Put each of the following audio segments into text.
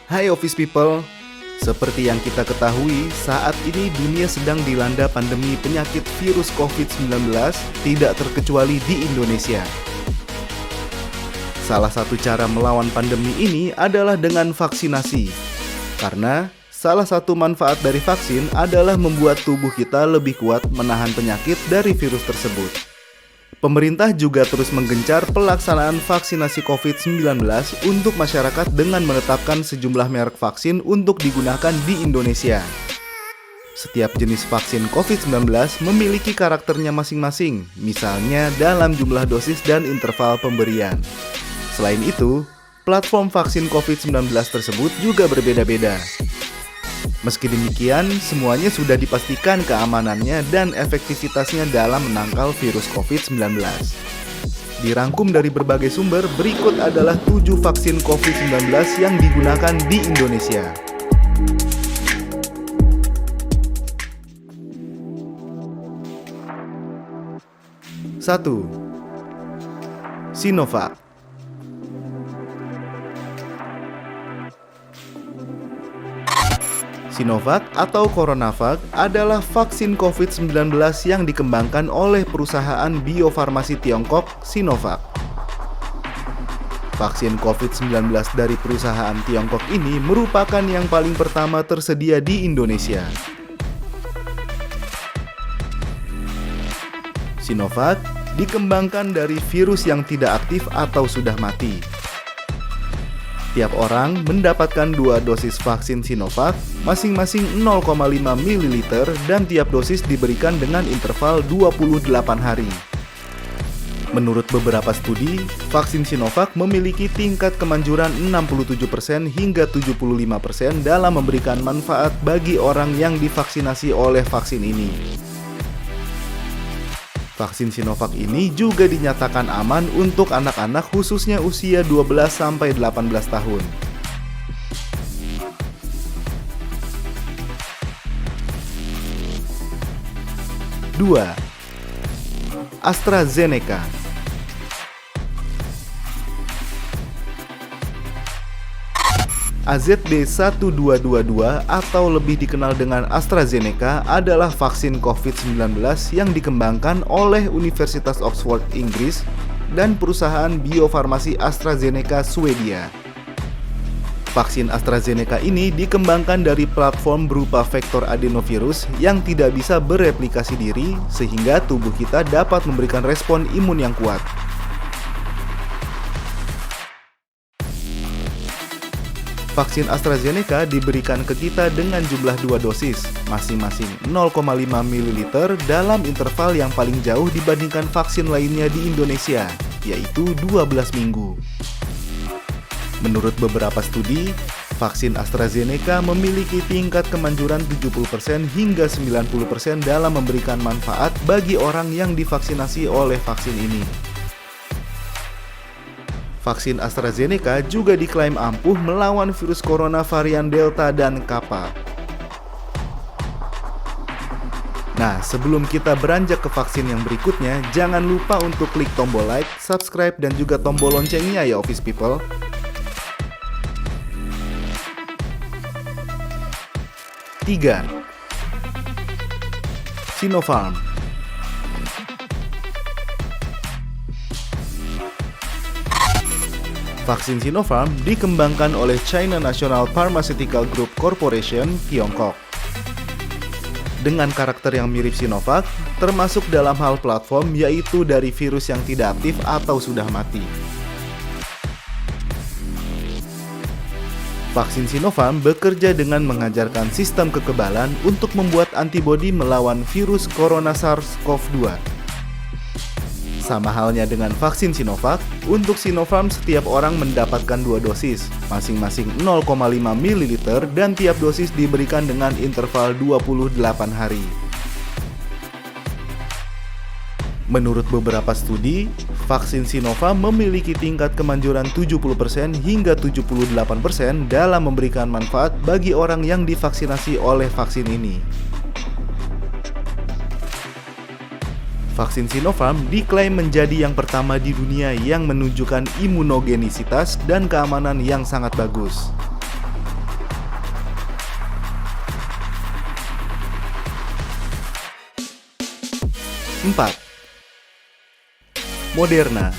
Hai Office People, seperti yang kita ketahui, saat ini dunia sedang dilanda pandemi penyakit virus COVID-19, tidak terkecuali di Indonesia. Salah satu cara melawan pandemi ini adalah dengan vaksinasi, karena salah satu manfaat dari vaksin adalah membuat tubuh kita lebih kuat menahan penyakit dari virus tersebut. Pemerintah juga terus menggencar pelaksanaan vaksinasi COVID-19 untuk masyarakat dengan menetapkan sejumlah merek vaksin untuk digunakan di Indonesia. Setiap jenis vaksin COVID-19 memiliki karakternya masing-masing, misalnya dalam jumlah dosis dan interval pemberian. Selain itu, platform vaksin COVID-19 tersebut juga berbeda-beda. Meski demikian, semuanya sudah dipastikan keamanannya dan efektivitasnya dalam menangkal virus COVID-19. Dirangkum dari berbagai sumber, berikut adalah 7 vaksin COVID-19 yang digunakan di Indonesia. Satu, Sinovac. Sinovac atau CoronaVac adalah vaksin COVID-19 yang dikembangkan oleh perusahaan biofarmasi Tiongkok, Sinovac. Vaksin COVID-19 dari perusahaan Tiongkok ini merupakan yang paling pertama tersedia di Indonesia. Sinovac dikembangkan dari virus yang tidak aktif atau sudah mati. Tiap orang mendapatkan 2 dosis vaksin Sinovac, masing-masing 0,5 ml dan tiap dosis diberikan dengan interval 28 hari. Menurut beberapa studi, vaksin Sinovac memiliki tingkat kemanjuran 67% hingga 75% dalam memberikan manfaat bagi orang yang divaksinasi oleh vaksin ini. Vaksin Sinovac ini juga dinyatakan aman untuk anak-anak khususnya usia 12-18 tahun. Dua, AstraZeneca. AZD1222 atau lebih dikenal dengan AstraZeneca adalah vaksin COVID-19 yang dikembangkan oleh Universitas Oxford, Inggris dan perusahaan biofarmasi AstraZeneca Swedia. Vaksin AstraZeneca ini dikembangkan dari platform berupa vektor adenovirus yang tidak bisa bereplikasi diri sehingga tubuh kita dapat memberikan respon imun yang kuat. Vaksin AstraZeneca diberikan ke kita dengan jumlah 2 dosis, masing-masing 0,5 ml dalam interval yang paling jauh dibandingkan vaksin lainnya di Indonesia, yaitu 12 minggu. Menurut beberapa studi, vaksin AstraZeneca memiliki tingkat kemanjuran 70% hingga 90% dalam memberikan manfaat bagi orang yang divaksinasi oleh vaksin ini. Vaksin AstraZeneca juga diklaim ampuh melawan virus corona varian Delta dan Kappa. Nah, sebelum kita beranjak ke vaksin yang berikutnya, jangan lupa untuk klik tombol like, subscribe, dan juga tombol loncengnya ya Office People. Tiga, Sinopharm. Vaksin Sinopharm dikembangkan oleh China National Pharmaceutical Group Corporation, Tiongkok. Dengan karakter yang mirip Sinovac, termasuk dalam hal platform yaitu dari virus yang tidak aktif atau sudah mati. Vaksin Sinopharm bekerja dengan mengajarkan sistem kekebalan untuk membuat antibodi melawan virus corona SARS-CoV-2. Sama halnya dengan vaksin Sinovac, untuk Sinopharm setiap orang mendapatkan 2 dosis, masing-masing 0,5 ml dan tiap dosis diberikan dengan interval 28 hari. Menurut beberapa studi, vaksin Sinopharm memiliki tingkat kemanjuran 70% hingga 78% dalam memberikan manfaat bagi orang yang divaksinasi oleh vaksin ini. Vaksin Sinopharm diklaim menjadi yang pertama di dunia yang menunjukkan imunogenisitas dan keamanan yang sangat bagus. 4. Moderna.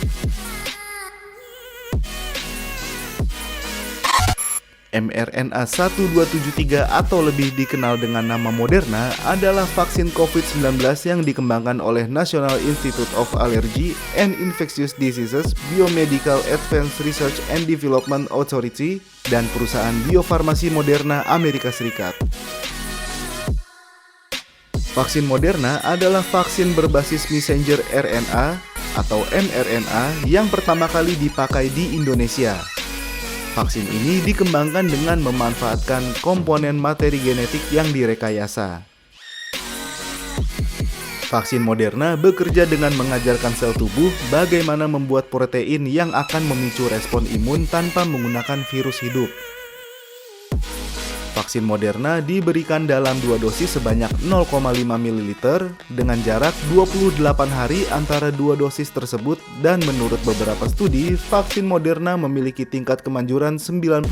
mRNA 1273 atau lebih dikenal dengan nama Moderna adalah vaksin COVID-19 yang dikembangkan oleh National Institute of Allergy and Infectious Diseases Biomedical Advanced Research and Development Authority dan perusahaan biofarmasi Moderna Amerika Serikat. Vaksin Moderna adalah vaksin berbasis messenger RNA atau mRNA yang pertama kali dipakai di Indonesia. Vaksin ini dikembangkan dengan memanfaatkan komponen materi genetik yang direkayasa. Vaksin Moderna bekerja dengan mengajarkan sel tubuh bagaimana membuat protein yang akan memicu respon imun tanpa menggunakan virus hidup. Vaksin Moderna diberikan dalam 2 dosis sebanyak 0,5 ml dengan jarak 28 hari antara 2 dosis tersebut dan menurut beberapa studi, vaksin Moderna memiliki tingkat kemanjuran 90%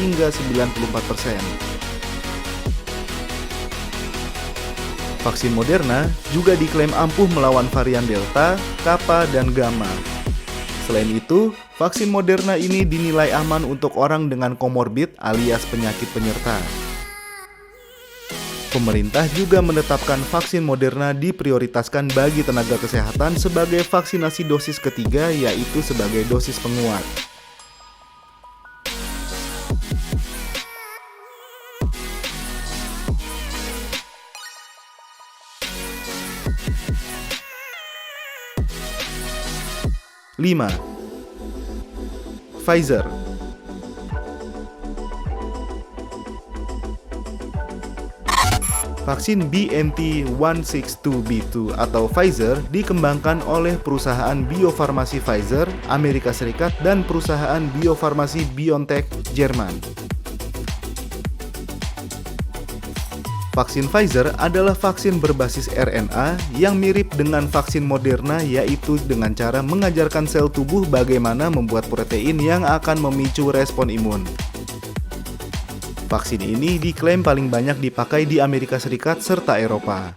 hingga 94%. Vaksin Moderna juga diklaim ampuh melawan varian Delta, Kappa, dan Gamma. Selain itu, vaksin Moderna ini dinilai aman untuk orang dengan komorbid alias penyakit penyerta. Pemerintah juga menetapkan vaksin Moderna diprioritaskan bagi tenaga kesehatan sebagai vaksinasi dosis ketiga, yaitu sebagai dosis penguat. Lima. Pfizer. Vaksin BNT162b2 atau Pfizer dikembangkan oleh perusahaan biofarmasi Pfizer, Amerika Serikat, dan perusahaan biofarmasi BioNTech, Jerman. Vaksin Pfizer adalah vaksin berbasis RNA yang mirip dengan vaksin Moderna, yaitu dengan cara mengajarkan sel tubuh bagaimana membuat protein yang akan memicu respon imun. Vaksin ini diklaim paling banyak dipakai di Amerika Serikat serta Eropa.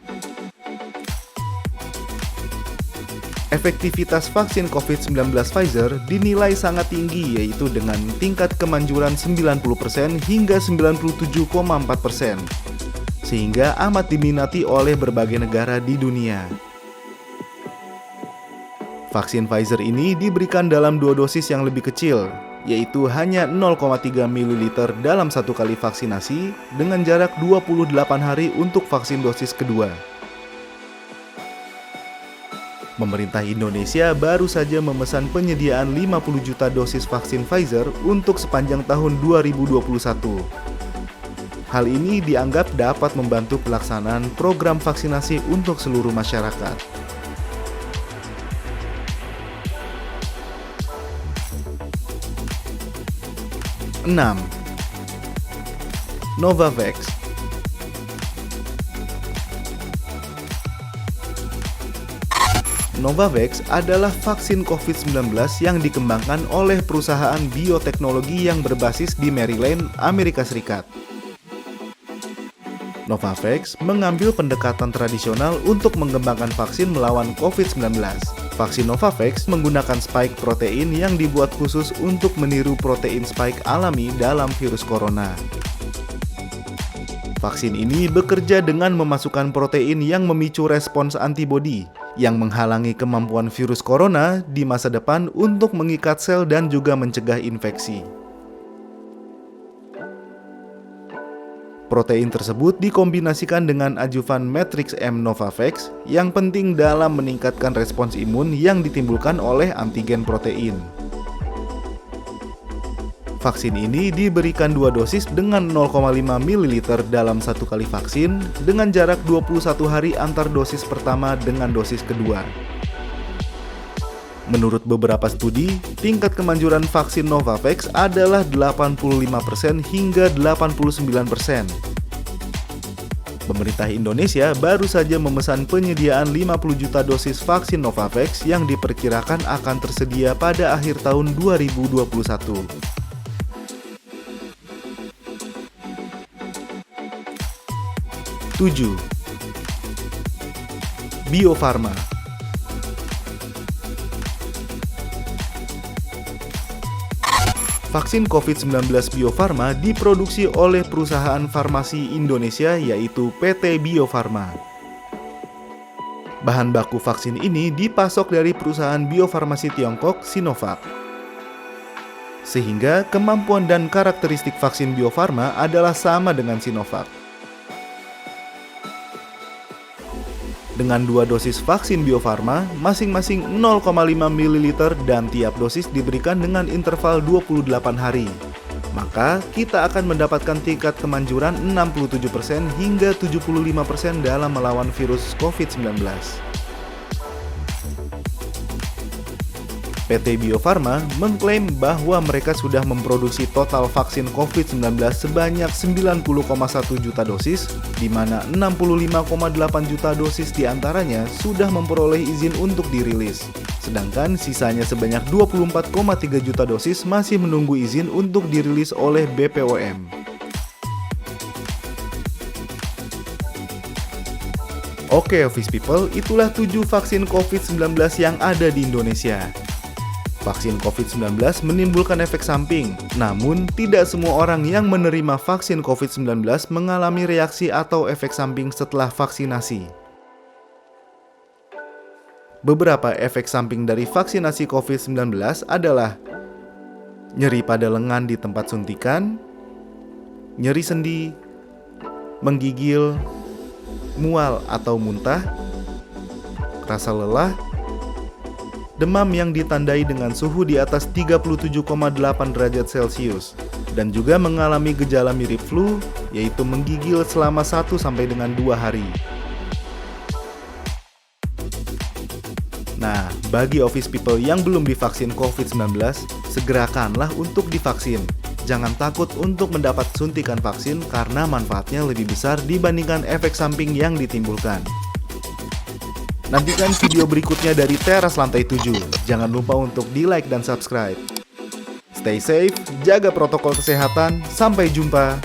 Efektivitas vaksin COVID-19 Pfizer dinilai sangat tinggi, yaitu dengan tingkat kemanjuran 90% hingga 97,4%. Sehingga amat diminati oleh berbagai negara di dunia. Vaksin Pfizer ini diberikan dalam 2 dosis yang lebih kecil, yaitu hanya 0,3 ml dalam 1 kali vaksinasi dengan jarak 28 hari untuk vaksin dosis kedua. Pemerintah Indonesia baru saja memesan penyediaan 50 juta dosis vaksin Pfizer untuk sepanjang tahun 2021. Hal ini dianggap dapat membantu pelaksanaan program vaksinasi untuk seluruh masyarakat. 6. Novavax. Novavax adalah vaksin COVID-19 yang dikembangkan oleh perusahaan bioteknologi yang berbasis di Maryland, Amerika Serikat. Novavax mengambil pendekatan tradisional untuk mengembangkan vaksin melawan COVID-19. Vaksin Novavax menggunakan spike protein yang dibuat khusus untuk meniru protein spike alami dalam virus corona. Vaksin ini bekerja dengan memasukkan protein yang memicu respons antibodi yang menghalangi kemampuan virus corona di masa depan untuk mengikat sel dan juga mencegah infeksi. Protein tersebut dikombinasikan dengan ajuvan Matrix M Novavax yang penting dalam meningkatkan respons imun yang ditimbulkan oleh antigen protein. Vaksin ini diberikan 2 dosis dengan 0,5 ml dalam 1 kali vaksin dengan jarak 21 hari antar dosis pertama dengan dosis kedua. Menurut beberapa studi, tingkat kemanjuran vaksin Novavax adalah 85% hingga 89%. Pemerintah Indonesia baru saja memesan penyediaan 50 juta dosis vaksin Novavax yang diperkirakan akan tersedia pada akhir tahun 2021. 7. Bio Farma. Vaksin COVID-19 Bio Farma diproduksi oleh perusahaan farmasi Indonesia yaitu PT Bio Farma. Bahan baku vaksin ini dipasok dari perusahaan biofarmasi Tiongkok Sinovac. Sehingga kemampuan dan karakteristik vaksin Bio Farma adalah sama dengan Sinovac. Dengan 2 dosis vaksin Bio Farma, masing-masing 0,5 ml dan tiap dosis diberikan dengan interval 28 hari. Maka kita akan mendapatkan tingkat kemanjuran 67% hingga 75% dalam melawan virus COVID-19. PT Bio Farma mengklaim bahwa mereka sudah memproduksi total vaksin COVID-19 sebanyak 90,1 juta dosis, di mana 65,8 juta dosis diantaranya sudah memperoleh izin untuk dirilis. Sedangkan sisanya sebanyak 24,3 juta dosis masih menunggu izin untuk dirilis oleh BPOM. Oke, Office People, itulah 7 vaksin COVID-19 yang ada di Indonesia. Vaksin COVID-19 menimbulkan efek samping, namun tidak semua orang yang menerima vaksin COVID-19 mengalami reaksi atau efek samping setelah vaksinasi. Beberapa efek samping dari vaksinasi COVID-19 adalah nyeri pada lengan di tempat suntikan, nyeri sendi, menggigil, mual atau muntah, rasa lelah, demam yang ditandai dengan suhu di atas 37,8 derajat Celcius, dan juga mengalami gejala mirip flu, yaitu menggigil selama 1 sampai dengan 2 hari. Nah, bagi Office People yang belum divaksin COVID-19, segerakanlah untuk divaksin. Jangan takut untuk mendapat suntikan vaksin karena manfaatnya lebih besar dibandingkan efek samping yang ditimbulkan. Nantikan video berikutnya dari Teras Lantai 7. Jangan lupa untuk di-like dan subscribe. Stay safe, jaga protokol kesehatan. Sampai jumpa.